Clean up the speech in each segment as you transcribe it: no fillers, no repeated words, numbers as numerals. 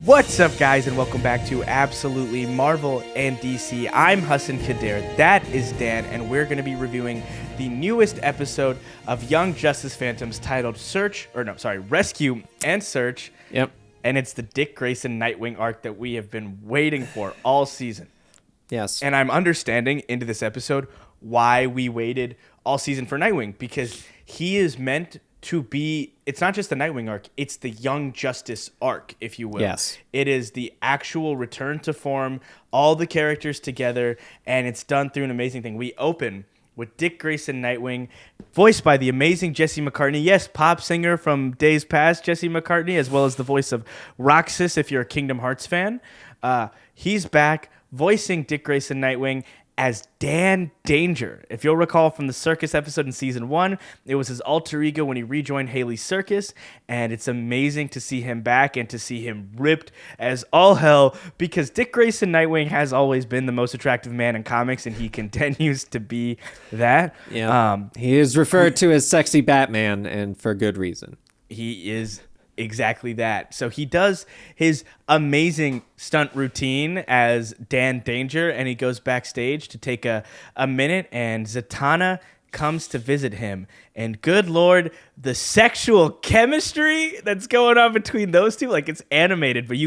What's up, guys, and welcome back to Absolutely Marvel and DC. I'm Hassan Kader, that is Dan, and we're going to be reviewing the newest episode of Young Justice Phantoms titled Rescue and Search. Yep. And it's the Dick Grayson Nightwing arc that we have been waiting for all season. Yes. And I'm understanding into this episode why we waited all season for Nightwing, because he is meant to be, it's not just the Nightwing arc, it's the Young Justice arc, if you will. Yes. It is the actual return to form, all the characters together, and it's done through an amazing thing. We open with Dick Grayson Nightwing, voiced by the amazing Jesse McCartney. Yes, pop singer from days past, Jesse McCartney, as well as the voice of Roxas, if you're a Kingdom Hearts fan. He's back voicing Dick Grayson Nightwing as Dan Danger. If you'll recall from the Circus episode in Season 1, it was his alter ego when he rejoined Haley's Circus, and it's amazing to see him back and to see him ripped as all hell, because Dick Grayson Nightwing has always been the most attractive man in comics, and he continues to be that. Yeah. He is referred to as Sexy Batman, and for good reason. He is exactly that. So he does his amazing stunt routine as Dan Danger, and he goes backstage to take a minute, and Zatanna comes to visit him. And good Lord, the sexual chemistry that's going on between those two, like, it's animated, but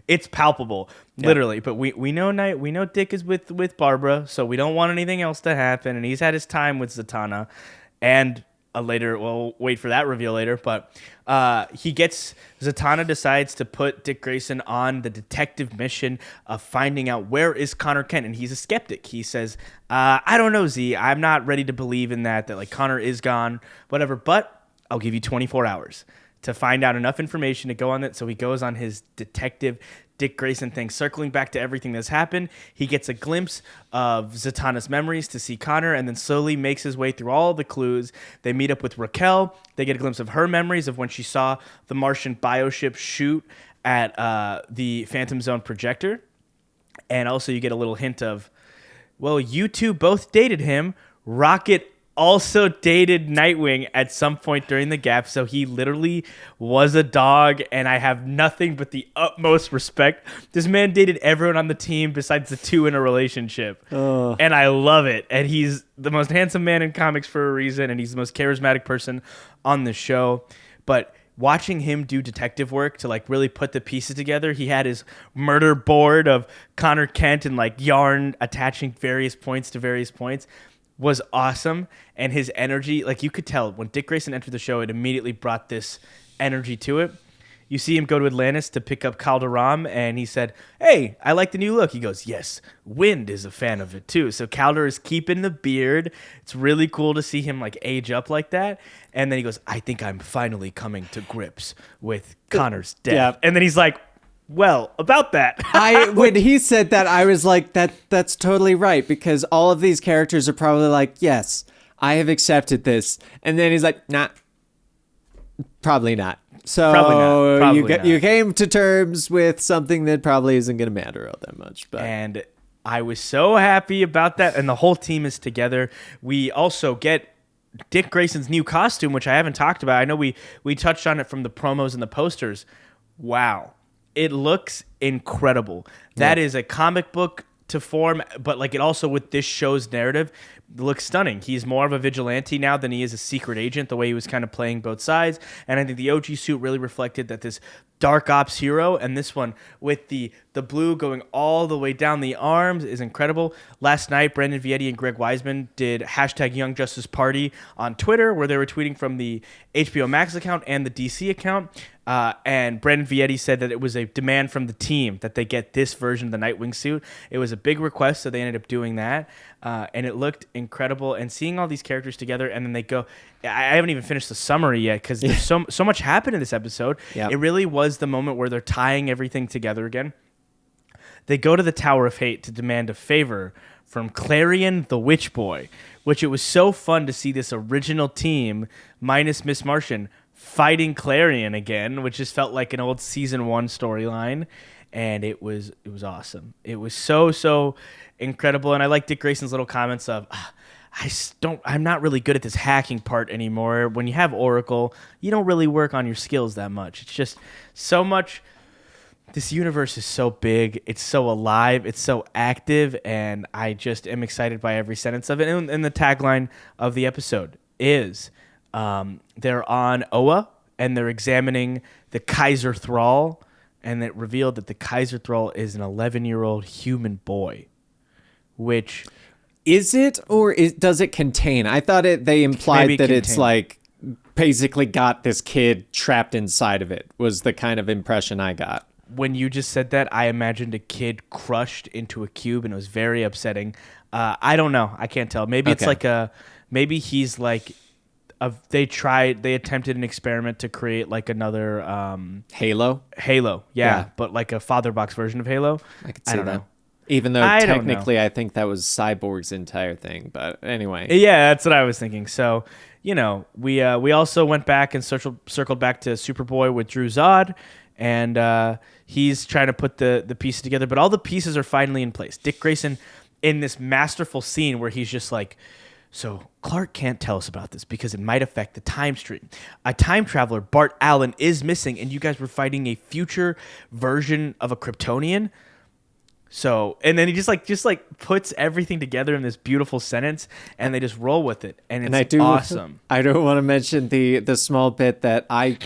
it's palpable, literally. But we know Dick is with Barbara, so we don't want anything else to happen, and he's had his time with Zatanna. And we'll wait for that reveal later, but Zatanna decides to put Dick Grayson on the detective mission of finding out where is Connor Kent, and he's a skeptic. He says, I don't know, Z, I'm not ready to believe in that like Connor is gone, whatever, but I'll give you 24 hours to find out enough information to go on it. So he goes on his detective Dick Grayson thing, circling back to everything that's happened. He gets a glimpse of Zatanna's memories to see Connor, and then slowly makes his way through all the clues. They meet up with Raquel. They get a glimpse of her memories of when she saw the Martian bioship shoot at the Phantom Zone projector. And also you get a little hint of, well, you two both dated him. Rocket also dated Nightwing at some point during the gap, so he literally was a dog, and I have nothing but the utmost respect. This man dated everyone on the team besides the two in a relationship, and I love it. And he's the most handsome man in comics for a reason, and he's the most charismatic person on the show. But watching him do detective work to like really put the pieces together, he had his murder board of Connor Kent and like yarn attaching various points to various points, was awesome. And his energy, like, you could tell when Dick Grayson entered the show, it immediately brought this energy to it. You see him go to Atlantis to pick up Calderon, and he said, hey, I like the new look. He goes, yes, Wind is a fan of it too. So Calder is keeping the beard. It's really cool to see him like age up like that. And then he goes, I think I'm finally coming to grips with Connor's death. Yeah. And then he's like, well, about that. When he said that, I was like, that's totally right, because all of these characters are probably like, yes, I have accepted this. And then he's like, nah, probably not. So Probably not. You came to terms with something that probably isn't going to matter all that much. But. And I was so happy about that. And the whole team is together. We also get Dick Grayson's new costume, which I haven't talked about. I know we touched on it from the promos and the posters. Wow. It looks incredible. That is a comic book to form, but like it also with this show's narrative looks stunning. He's more of a vigilante now than he is a secret agent, the way he was kind of playing both sides. And I think the OG suit really reflected that this dark ops hero, and this one with the blue going all the way down the arms is incredible. Last night, Brandon Vietti and Greg Weisman did hashtag Young Justice Party on Twitter, where they were tweeting from the HBO Max account and the DC account. And Brandon Vietti said that it was a demand from the team that they get this version of the Nightwing suit. It was a big request, so they ended up doing that. And it looked incredible. And seeing all these characters together, and then they go, I haven't even finished the summary yet, because there's so much happened in this episode. Yep. It really was the moment where they're tying everything together again. They go to the Tower of Hate to demand a favor from Klarion the Witch Boy, which it was so fun to see this original team, minus Miss Martian, fighting Klarion again, which just felt like an old season 1 storyline. And it was awesome. It was so incredible. And I like Dick Grayson's little comments of, I'm not really good at this hacking part anymore. When you have Oracle, you don't really work on your skills that much. It's just so much this universe is so big, it's so alive, it's so active, and I just am excited by every sentence of it. And the tagline of the episode is they're on Oa, and they're examining the Kaiser Thrall, and it revealed that the Kaiser Thrall is an 11-year-old human boy, which... Is it, or does it contain? I thought they implied that it's like basically got this kid trapped inside of it, was the kind of impression I got. When you just said that, I imagined a kid crushed into a cube, and it was very upsetting. I don't know. I can't tell. Maybe it's like maybe he's like, they attempted an experiment to create like another Halo, yeah, but like a father box version of Halo. I could see that. Know. Even though technically I think that was Cyborg's entire thing, but anyway. Yeah, that's what I was thinking. So, we also went back and circled back to Superboy with Drew Zod, and he's trying to put the pieces together, but all the pieces are finally in place. Dick Grayson in this masterful scene where he's just like, so Clark can't tell us about this because it might affect the time stream. A time traveler, Bart Allen, is missing, and you guys were fighting a future version of a Kryptonian. So, and then he just puts everything together in this beautiful sentence, and they just roll with it, and it's awesome. I don't want to mention the small bit that I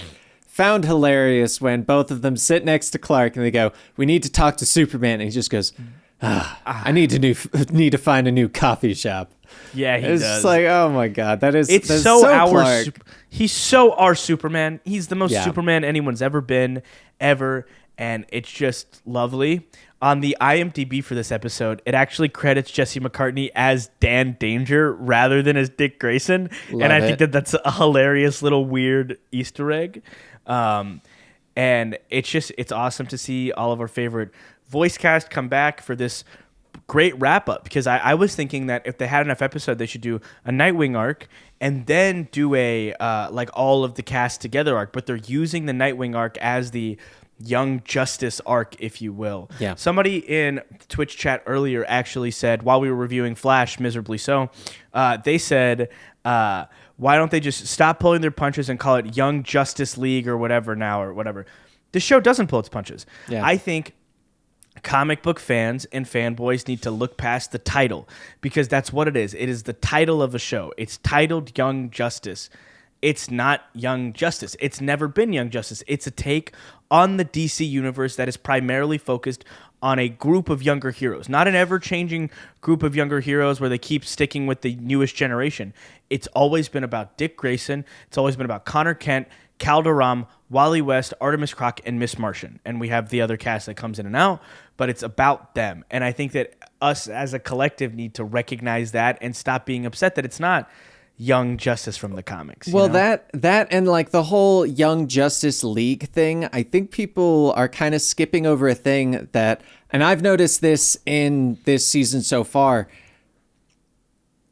found hilarious when both of them sit next to Clark, and they go, "We need to talk to Superman," and he just goes, "I need to find a new coffee shop." Yeah, he does. It's like, oh my god, that's so our Clark. He's so our Superman. He's the most Superman anyone's ever been, ever, and it's just lovely. On the IMDb for this episode, it actually credits Jesse McCartney as Dan Danger rather than as Dick Grayson. And I think that's a hilarious little weird Easter egg. And it's awesome to see all of our favorite voice cast come back for this great wrap up, because I was thinking that if they had enough episode, they should do a Nightwing arc and then do a like all of the cast together arc, but they're using the Nightwing arc as the Young Justice arc, if you will. Yeah. Somebody in Twitch chat earlier actually said, while we were reviewing Flash, miserably so, they said, why don't they just stop pulling their punches and call it Young Justice League or whatever now or whatever. The show doesn't pull its punches. Yeah. I think comic book fans and fanboys need to look past the title, because that's what it is. It is the title of a show. It's titled Young Justice. It's not Young Justice. It's never been Young Justice. It's a take on the DC universe that is primarily focused on a group of younger heroes, not an ever-changing group of younger heroes where they keep sticking with the newest generation. It's always been about Dick Grayson. It's always been about Connor Kent, Kal Durham, Wally West, Artemis Croc, and Miss Martian. And we have the other cast that comes in and out, but it's about them. And I think that us as a collective need to recognize that and stop being upset that it's not Young Justice from the comics. Well, that and like the whole Young Justice League thing, I think people are kind of skipping over a thing that, and I've noticed this in this season so far,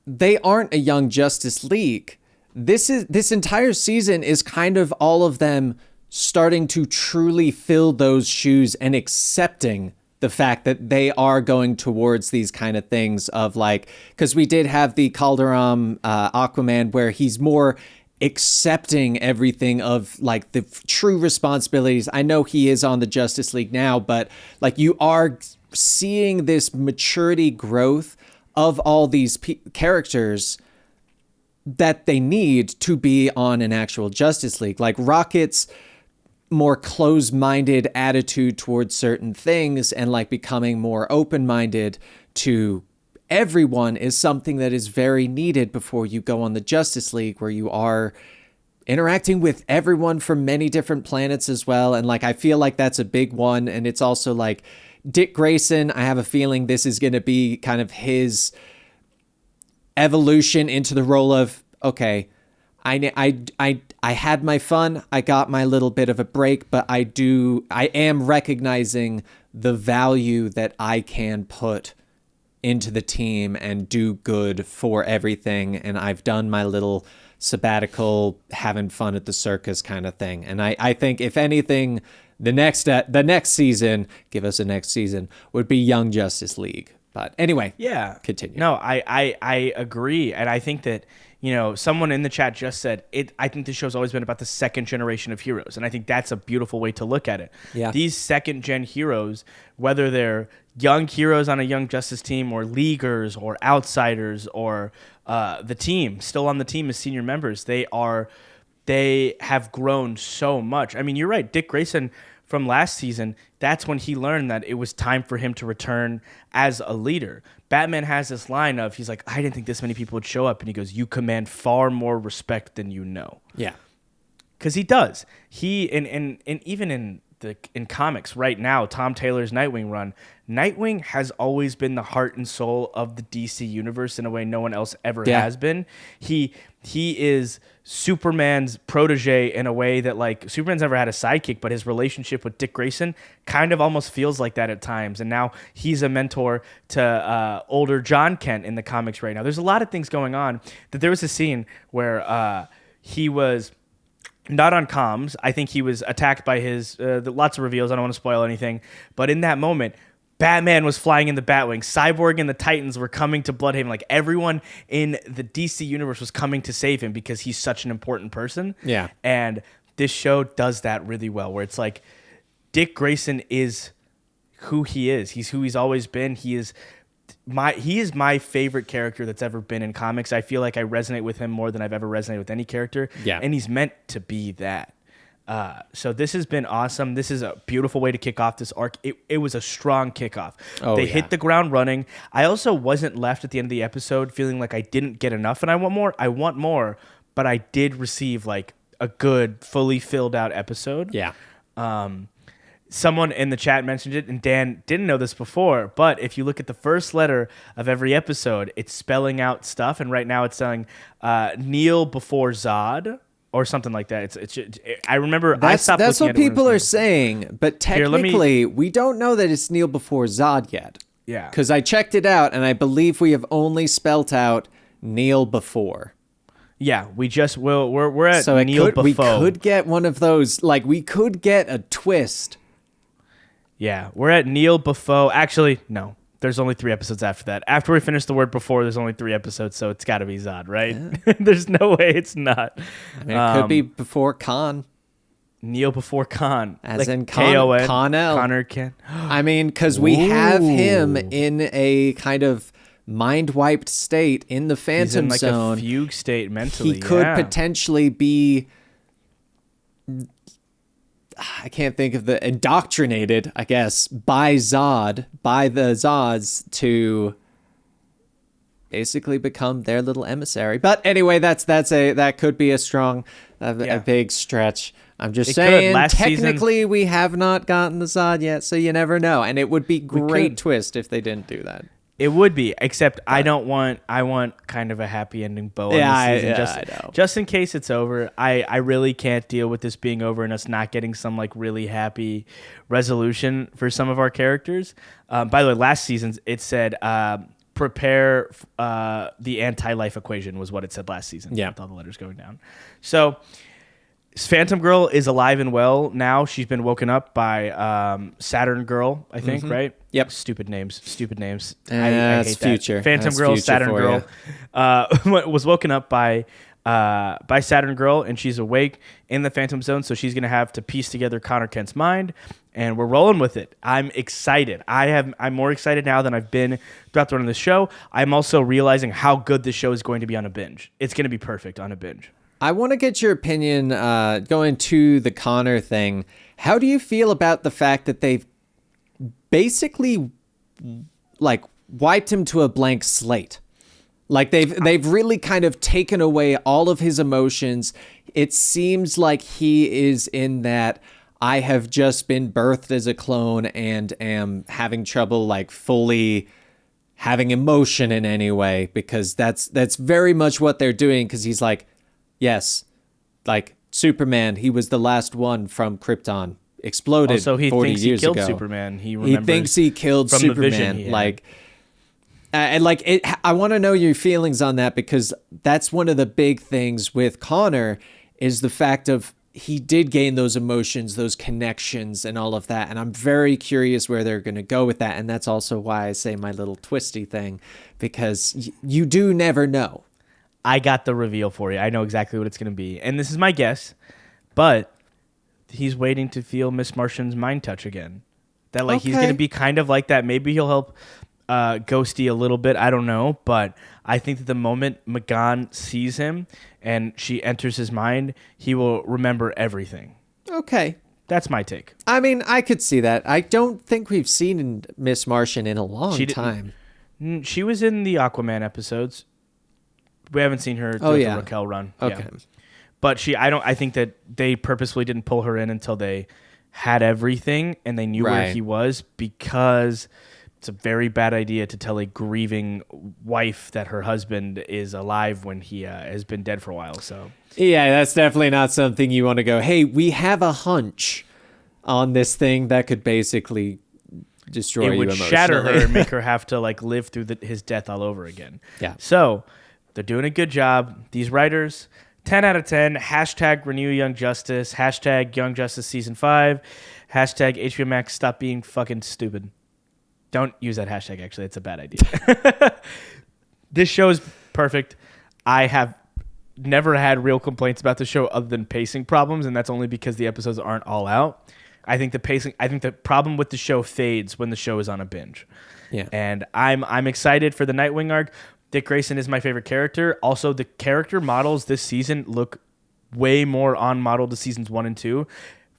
they aren't a Young Justice League. This entire season is kind of all of them starting to truly fill those shoes and accepting the fact that they are going towards these kind of things of like, because we did have the Calderon Aquaman where he's more accepting everything of like the true responsibilities. I know he is on the Justice League now, but like you are seeing this maturity growth of all these characters that they need to be on an actual Justice League. Like Rocket's more closed-minded attitude towards certain things and like becoming more open-minded to everyone is something that is very needed before you go on the Justice League, where you are interacting with everyone from many different planets as well. And like I feel like that's a big one. And it's also like Dick Grayson, I have a feeling this is going to be kind of his evolution into the role of, okay, I had my fun. I got my little bit of a break, but I am recognizing the value that I can put into the team and do good for everything. And I've done my little sabbatical, having fun at the circus kind of thing. And I think if anything, the next season, give us a next season, would be Young Justice League, But anyway, Yeah. continue. No, I agree. And I think that, someone in the chat just said I think this show's always been about the second generation of heroes. And I think that's a beautiful way to look at it. Yeah. These second gen heroes, whether they're young heroes on a Young Justice team or leaguers or outsiders or the team, still on the team as senior members, they have grown so much. I mean, you're right. Dick Grayson from last season, that's when he learned that it was time for him to return as a leader. Batman has this line of, he's like, I didn't think this many people would show up. And he goes, you command far more respect than you know. Yeah. Because he does. He, and even in comics right now, Tom Taylor's Nightwing run, Nightwing has always been the heart and soul of the DC universe in a way no one else ever has been. He is Superman's protege in a way that, like, Superman's never had a sidekick, but his relationship with Dick Grayson kind of almost feels like that at times. And now he's a mentor to older John Kent in the comics right now. There's a lot of things going on. That there was a scene where he was not on comms. I think he was attacked by his lots of reveals. I don't want to spoil anything, but in that moment, Batman was flying in the Batwing. Cyborg and the Titans were coming to Bloodhaven. Like, everyone in the DC universe was coming to save him because he's such an important person. Yeah. And this show does that really well, where it's like Dick Grayson is who he is. He's who he's always been. He is my favorite character that's ever been in comics. I feel like I resonate with him more than I've ever resonated with any character. Yeah. And he's meant to be that. So this has been awesome. This is a beautiful way to kick off this arc. It was a strong kickoff. They hit the ground running. I also wasn't left at the end of the episode feeling like I didn't get enough and I want more. I want more, but I did receive like a good, fully filled out episode. Yeah. Someone in the chat mentioned it, and Dan didn't know this before, but if you look at the first letter of every episode, it's spelling out stuff, and right now it's saying kneel before Zod. Or something like that. I remember I stopped that's looking what at it when it people was are new. saying, but technically we don't know that it's kneel before Zod yet. Yeah. Because I checked it out, and I believe we have only spelt out kneel before. Yeah, we just will. We're at So kneel before. we could get one of those, like, we could get a twist. Yeah, we're at kneel before. Actually, no. There's only 3 episodes after that. After we finish the word before, there's only 3 episodes, so it's got to be Zod, right? Yeah. There's no way it's not. I mean, it could be before Khan. Kneel before Khan. As like in K-O-N. Connell. Connor Kent. I mean, because we have him in a kind of mind-wiped state in the Phantom He's in like Zone. a fugue state mentally. He could potentially be... I can't think of the indoctrinated, I guess, by the Zods to basically become their little emissary. But anyway, that could be a strong, a big stretch. I'm just saying, technically we have not gotten the Zod yet, so you never know. And it would be great twist if they didn't do that. It would be, except I want kind of a happy ending bow on the season. I know. Just in case it's over. I really can't deal with this being over and us not getting some like really happy resolution for some of our characters. By the way, last season it said prepare the anti-life equation was what it said last season. Yeah. With all the letters going down. So Phantom Girl is alive and well now. She's been woken up by Saturn Girl, I think, right? Yep. Stupid names. I That's hate future. that. Phantom That's Girl, future Saturn for Girl was woken up by Saturn Girl, and she's awake in the Phantom Zone, so she's going to have to piece together Connor Kent's mind, and we're rolling with it. I'm excited. I'm more excited now than I've been throughout the run of the show. I'm also realizing how good this show is going to be on a binge. It's going to be perfect on a binge. I want to get your opinion going to the Connor thing. How do you feel about the fact that they've basically like wiped him to a blank slate? Like they've really kind of taken away all of his emotions. It seems like he is in that I have just been birthed as a clone and am having trouble like fully having emotion in any way, because that's very much what they're doing, because he's like, yes, like Superman, he was the last one from Krypton, exploded also, he 40 thinks years he killed ago. Superman. He thinks he killed from Superman. the vision he had. Like, and like it, I want to know your feelings on that, because that's one of the big things with Connor is the fact of he did gain those emotions, those connections, and all of that. And I'm very curious where they're going to go with that. And that's also why I say my little twisty thing, because you do never know. I got the reveal for you. I know exactly what it's going to be. And this is my guess, but he's waiting to feel Miss Martian's mind touch again. That like he's going to be kind of like that. Maybe he'll help Ghosty a little bit. I don't know. But I think that the moment M'gann sees him and she enters his mind, he will remember everything. Okay. That's my take. I mean, I could see that. I don't think we've seen Miss Martian in a long time. She was in the Aquaman episodes. We haven't seen her do the Raquel run. Okay. Yeah. But I think that they purposefully didn't pull her in until they had everything and they knew where he was, because it's a very bad idea to tell a grieving wife that her husband is alive when he has been dead for a while. So yeah, that's definitely not something you want to go, hey, we have a hunch on this thing that could basically destroy you emotionally. It would shatter her and make her have to like live through his death all over again. Yeah. So they're doing a good job. These writers, 10 out of 10, hashtag Renew Young Justice, hashtag Young Justice Season 5, hashtag HBO Max stop being fucking stupid. Don't use that hashtag, actually. It's a bad idea. This show is perfect. I have never had real complaints about the show other than pacing problems, and that's only because the episodes aren't all out. I think the problem with the show fades when the show is on a binge. Yeah. And I'm excited for the Nightwing arc. Dick Grayson is my favorite character. Also, the character models this season look way more on model to seasons 1 and 2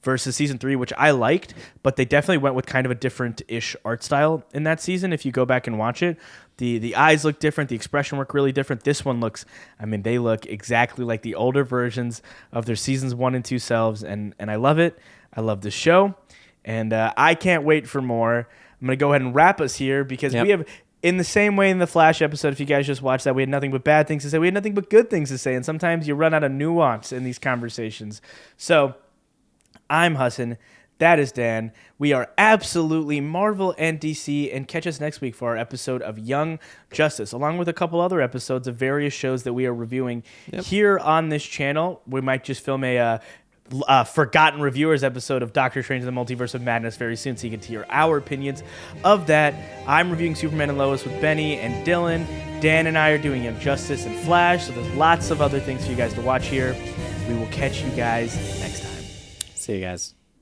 versus season 3, which I liked, but they definitely went with kind of a different-ish art style in that season. If you go back and watch it, the eyes look different, the expression work really different. This one looks, they look exactly like the older versions of their seasons 1 and 2 selves, and I love it. I love the show, and I can't wait for more. I'm going to go ahead and wrap us here because we have, in the same way in the Flash episode, if you guys just watched that, we had nothing but bad things to say. We had nothing but good things to say, and sometimes you run out of nuance in these conversations. So I'm Hassan. That is Dan. We are absolutely Marvel and DC, and catch us next week for our episode of Young Justice, along with a couple other episodes of various shows that we are reviewing here on this channel. We might just film a Forgotten Reviewers episode of Doctor Strange and the Multiverse of Madness very soon, so you can hear our opinions of that. I'm reviewing Superman and Lois with Benny and Dylan. Dan and I are doing Young Justice and Flash, so there's lots of other things for you guys to watch here. We will catch you guys next time. See you guys.